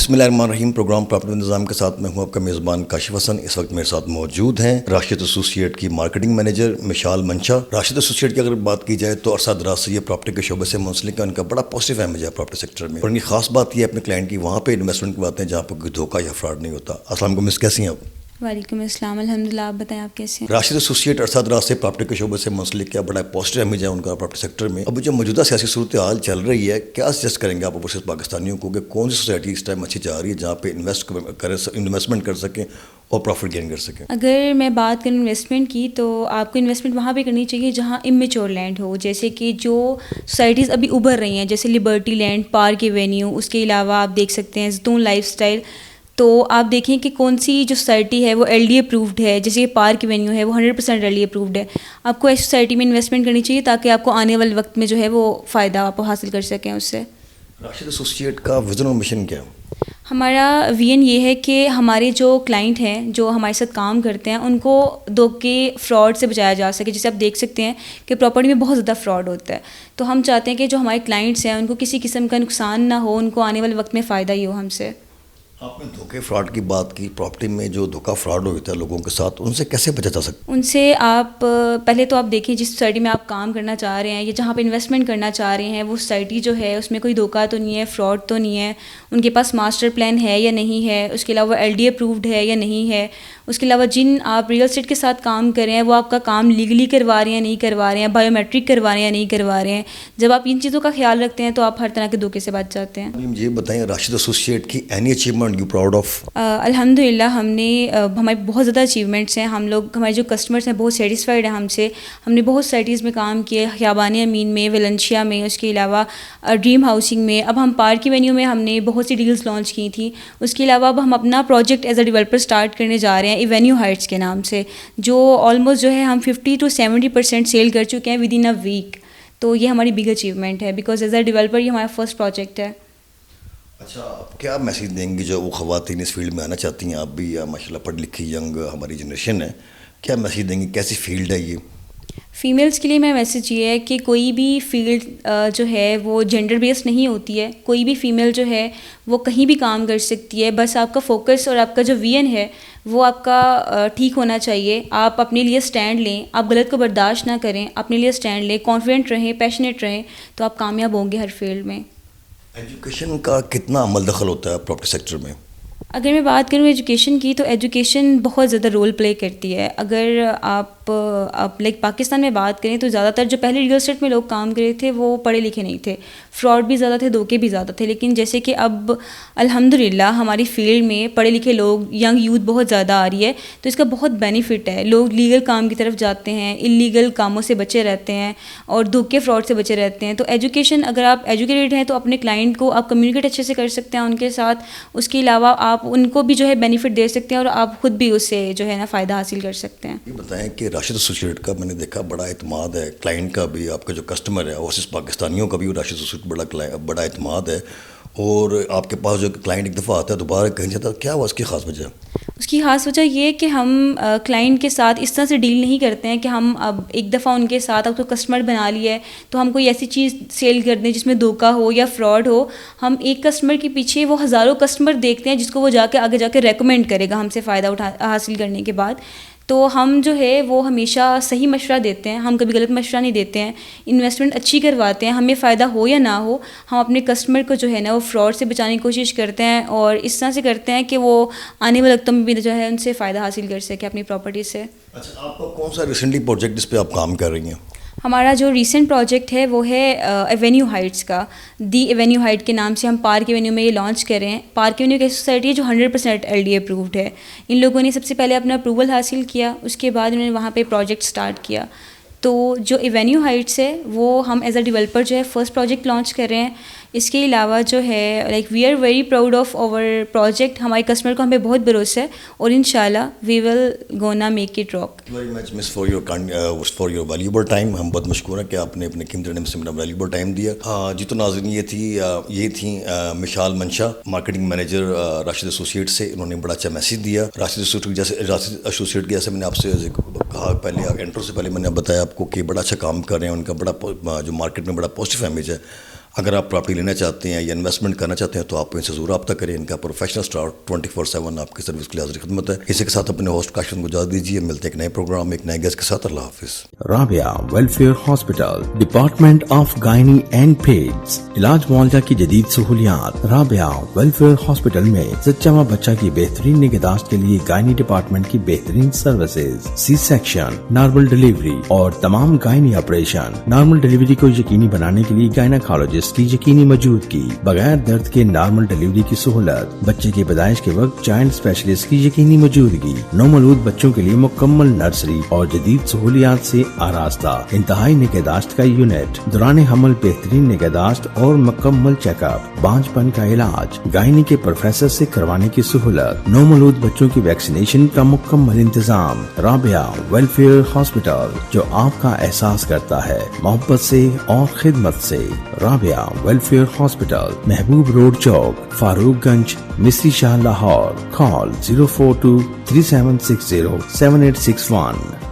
بسم اللہ الرحمن الرحیم. پروگرام پراپرٹی انتظام کے ساتھ میں ہوں آپ کا میزبان کاشف حسن. اس وقت میرے ساتھ موجود ہیں راشد ایسوسیٹ کی مارکیٹنگ مینیجر مشال منشا. راشد ایسوسیٹ کی اگر بات کی جائے تو عرصہ دراز سے یہ پراپرٹی کے شعبے سے منسلک ہے. ان کا بڑا پازیٹیو امیج ہے پراپرٹی سیکٹر میں, اور ان کی خاص بات یہ ہے اپنے کلائنٹ کی وہاں پہ انویسٹمنٹ کی باتیں جہاں پہ کوئی دھوکہ یا فراڈ نہیں ہوتا. السلام علیکم مس, کیسی ہیں آپ؟ وعلیکم السلام, الحمدللہ. آپ بتائیں آپ کیسے ہیں؟ راشد ایسوسیٹ عرصہ دراز سے پراپرٹی کے شعبے سے منسلک ہے, بڑا پازیٹیو امیج ہے ان کا پراپرٹی سیکٹر میں. اب جو موجودہ سیاسی صورتحال چل رہی ہے, کیا سجیسٹ کریں گے آپ اوورسیز پاکستانیوں کو کہ کون سی سوسائٹی اس ٹائم اچھی جا رہی ہے جہاں پہ انویسٹمنٹ کر سکیں اور پروفٹ گین کر سکیں؟ اگر میں بات کروں انویسٹمنٹ کی تو آپ کو انویسٹمنٹ وہاں پہ کرنی چاہیے جہاں امیچور لینڈ ہو, جیسے کہ جو سوسائٹیز ابھی ابھر رہی ہیں جیسے لبرٹی لینڈ, پارک ایوینیو. اس کے علاوہ آپ دیکھ سکتے ہیں زیتون لائف اسٹائل. تو آپ دیکھیں کہ کون سی جو سوسائٹی ہے وہ ایل ڈی اپرووڈ ہے, جیسے کہ پارک ایوینیو ہے وہ 100% ایل ڈی اپرووڈ ہے. آپ کو ایسی سوسائٹی میں انویسٹمنٹ کرنی چاہیے تاکہ آپ کو آنے والے وقت میں جو ہے وہ فائدہ آپ حاصل کر سکیں اس سے. راشد ایسوسیٹ کا ویژن اور مشن کیا ہے؟ ہمارا وین یہ ہے کہ ہمارے جو کلائنٹ ہیں جو ہمارے ساتھ کام کرتے ہیں ان کو دھوکے فراڈ سے بچایا جا سکے. جیسے آپ دیکھ سکتے ہیں کہ پراپرٹی میں بہت زیادہ فراڈ ہوتا ہے, تو ہم چاہتے ہیں کہ جو ہمارے کلائنٹس ہیں ان کو کسی قسم کا نقصان نہ ہو, ان کو آنے والے وقت میں فائدہ ہی ہو ہم سے. آپ نے دھوکے فراڈ کی بات کی. پراپرٹی میں جو دھوکہ فراڈ ہوتا ہے لوگوں کے ساتھ, ان سے کیسے بچا جا سکتا ہے؟ ان سے آپ پہلے تو آپ دیکھیں جس سوسائٹی میں آپ کام کرنا چاہ رہے ہیں یا جہاں پہ انویسٹمنٹ کرنا چاہ رہے ہیں وہ سوسائٹی جو ہے اس میں کوئی دھوکہ تو نہیں ہے, فراڈ تو نہیں ہے, ان کے پاس ماسٹر پلان ہے یا نہیں ہے, اس کے علاوہ ایل ڈی اپرووڈ ہے یا نہیں ہے, اس کے علاوہ جن آپ ریئل اسٹیٹ کے ساتھ کام کر رہے ہیں وہ آپ کا کام لیگلی کروا رہے ہیں نہیں کروا رہے ہیں, بایو میٹرک کروا رہے ہیں نہیں کروا رہے ہیں. جب آپ ان چیزوں کا خیال رکھتے ہیں تو آپ ہر طرح کے دھوکے سے بچ جاتے ہیں. یہ بتائیں راشد ایسوسیٹ کی any achievement you proud of? الحمدللہ ہم نے ہمارے بہت زیادہ اچیومنٹس ہیں. ہم لوگ ہمارے جو کسٹمرس ہیں بہت سیٹسفائیڈ ہیں ہم سے. ہم نے بہت سائٹیز میں کام کیے, خیابان امین میں, ویلنشیا میں, اس کے علاوہ ڈریم ہاؤسنگ میں. اب ہم پارک ایوینیو میں ہم نے بہت سی ڈیلز لانچ کی تھیں. اس کے علاوہ اب ہم اپنا project as a developer start کرنے جا رہے ہیں ایوینیو ہائٹس کے نام سے, جو آلموسٹ جو ہے ہم 50 to 70% سیل کر چکے ہیں ود ان اے ویک. تو یہ ہماری بگ اچیومنٹ ہے بیکاز ایز اے ڈیولپر یہ ہمارا فرسٹ پروجیکٹ ہے. اچھا, آپ کیا میسیج دیں گے جو وہ خواتین اس فیلڈ میں آنا چاہتی ہیں؟ آپ بھی ماشاء اللہ پڑھی لکھی ینگ ہماری جنریشن ہے, کیا میسیج دیں گے, کیسی فیلڈ ہے یہ؟ فیمیلس کے لیے میرا میسیج یہ ہے کہ کوئی بھی فیلڈ جو ہے وہ جینڈر بیسڈ نہیں ہوتی ہے. کوئی بھی فیمیل جو ہے وہ کہیں بھی کام کر سکتی ہے, بس آپ کا فوکس اور آپ کا جو وین ہے وہ آپ کا ٹھیک ہونا چاہیے. آپ اپنے لیے اسٹینڈ لیں, آپ غلط کو برداشت نہ کریں, اپنے لیے اسٹینڈ لیں, کانفیڈنٹ رہیں, پیشنیٹ رہیں, تو آپ کامیاب ہوں گے ہر فیلڈ میں. ایجوکیشن کا کتنا عمل دخل ہوتا ہے پراپرٹی سیکٹر میں؟ اگر میں بات کروں ایجوکیشن کی تو ایجوکیشن بہت زیادہ رول پلے کرتی ہے. اگر آپ لائک پاکستان میں بات کریں تو زیادہ تر جو پہلے ریئل اسٹیٹ میں لوگ کام کر رہے تھے وہ پڑھے لکھے نہیں تھے, فراڈ بھی زیادہ تھے, دھوکے بھی زیادہ تھے. لیکن جیسے کہ اب الحمدللہ ہماری فیلڈ میں پڑھے لکھے لوگ, ینگ یوتھ بہت زیادہ آ رہی ہے, تو اس کا بہت بینیفٹ ہے. لوگ لیگل کام کی طرف جاتے ہیں, انلیگل کاموں سے بچے رہتے ہیں اور دھوکے فراڈ سے بچے رہتے ہیں. تو ایجوکیشن, اگر آپ ایجوکیٹڈ ہیں تو اپنے کلائنٹ کو آپ کمیونیکیٹ اچھے سے کر سکتے ہیں ان کے ساتھ. اس کے علاوہ آپ ان کو بھی جو ہے بینیفٹ دے سکتے ہیں اور آپ خود بھی اس سے جو ہے نا فائدہ حاصل کر سکتے ہیں. یہ بتائیں کہ راشد ایسوسیٹ کا میں نے دیکھا بڑا اعتماد ہے, کلائنٹ کا بھی, آپ کا جو کسٹمر ہے اوورسیز پاکستانیوں کا بھی راشد ایسوسیٹ بڑا اعتماد ہے, اور آپ کے پاس جو کلائنٹ ایک دفعہ آتا ہے دوبارہ کہیں جاتا ہے, کیا ہوا اس کی خاص وجہ؟ اس کی خاص وجہ یہ ہے کہ ہم کلائنٹ کے ساتھ اس طرح سے ڈیل نہیں کرتے ہیں کہ ہم اب ایک دفعہ ان کے ساتھ اب تو کسٹمر بنا لیا ہے تو ہم کوئی ایسی چیز سیل کر دیں جس میں دھوکہ ہو یا فراڈ ہو. ہم ایک کسٹمر کے پیچھے وہ ہزاروں کسٹمر دیکھتے ہیں جس کو وہ جا کے آگے جا کے ریکمینڈ کرے گا ہم سے فائدہ حاصل کرنے کے بعد. تو ہم جو ہے وہ ہمیشہ صحیح مشورہ دیتے ہیں, ہم کبھی غلط مشورہ نہیں دیتے ہیں. انویسٹمنٹ اچھی کرواتے ہیں, ہمیں فائدہ ہو یا نہ ہو, ہم اپنے کسٹمر کو جو ہے نا وہ فراڈ سے بچانے کی کوشش کرتے ہیں اور اس طرح سے کرتے ہیں کہ وہ آنے والے وقتوں میں بھی جو ہے ان سے فائدہ حاصل کر سکے اپنی پراپرٹی سے. اچھا, آپ کا کون سا ریسنٹلی پروجیکٹ جس پہ آپ کام کر رہی ہیں؟ ہمارا جو ریسنٹ پروجیکٹ ہے وہ ہے ایوینیو ہائٹس کا. دی ایوینیو ہائٹ کے نام سے ہم پارک ایوینیو میں یہ لانچ کر رہے ہیں. پارک ایوینیو ایک سوسائٹی ہے جو 100% ایل ڈی اپرووڈ ہے. ان لوگوں نے سب سے پہلے اپنا اپروول حاصل کیا, اس کے بعد انہوں نے وہاں پہ پروجیکٹ اسٹارٹ کیا. تو جو ایوینیو ہائٹس ہے وہ ہم ایز اے ڈیولپر جو ہے فرسٹ پروجیکٹ لانچ کر رہے ہیں. اس کے علاوہ جو ہے like we are very proud of our project. ہمارے کسٹمر کو ہمیں بہت بھروسہ ہے اور انشاءاللہ we will gonna make it rock. Very much miss for your valuable time. ہم بہت مشکور ہیں کہ آپ نے اپنے قیمتی ٹائم سے ویلیوبل ٹائم دیا. جی تو ناظرین, یہ تھیں مشال منشا, مارکیٹنگ مینیجر راشد ایسوسیٹ سے. انہوں نے بڑا اچھا میسیج دیا. راشد ایسوسیٹ کے جیسے میں نے آپ سے کہا پہلے انٹرو سے پہلے میں نے بتایا آپ کو کہ بڑا اچھا کام کر رہے ہیں. ان کا بڑا جو مارکیٹ میں بڑا پازیٹیو امیج ہے. اگر آپ پراپرٹی لینا چاہتے ہیں یا انویسٹمنٹ کرنا چاہتے ہیں تو آپ ان سے ضرور رابطہ کریں. ان کا پروفیشنل اسٹاف 24/7 آپ کی سروس کے لیے حاضر خدمت ہے. اسی کے ساتھ اپنے ہوسٹ کاشف کو اجازت دیجیے. ملتے ہیں ایک نئے پروگرام ایک نئے گیسٹ کے ساتھ. اللہ حافظ. Rabia welfare hospital, department of گائنی and pads, علاج معالجہ کی جدید سہولیات. رابعہ ویلفیئر ہاسپٹل میں سچا ماں بچہ کی بہترین نگہداشت کے لیے گائنی ڈپارٹمنٹ کی بہترین services, C section, normal delivery اور تمام گائنی آپریشن. نارمل ڈیلیوری کو یقینی بنانے کے لیے گائناکالوجسٹ کی یقینی موجودگی, بغیر درد کے نارمل ڈیلیوری کی سہولت, بچے کی پیدائش کے وقت چائلڈ اسپیشلسٹ کی یقینی موجودگی, نومولود بچوں کے لیے مکمل نرسری اور جدید سہولیات سے آراستہ انتہائی نگہداشت کا یونٹ, دوران حمل بہترین نگہداشت اور مکمل چیک اپ, بانجھ پن کا علاج, گائنی کے پروفیسر سے کروانے کی سہولت, نومولود بچوں کی ویکسینیشن کا مکمل انتظام. رابعہ ویلفیئر ہاسپٹل, جو آپ کا احساس کرتا ہے محبت سے اور خدمت سے. رابعہ ویلفیئر ہاسپٹل, محبوب روڈ چوک, فاروق گنج, مصری شاہ, لاہور. کال 04237607861.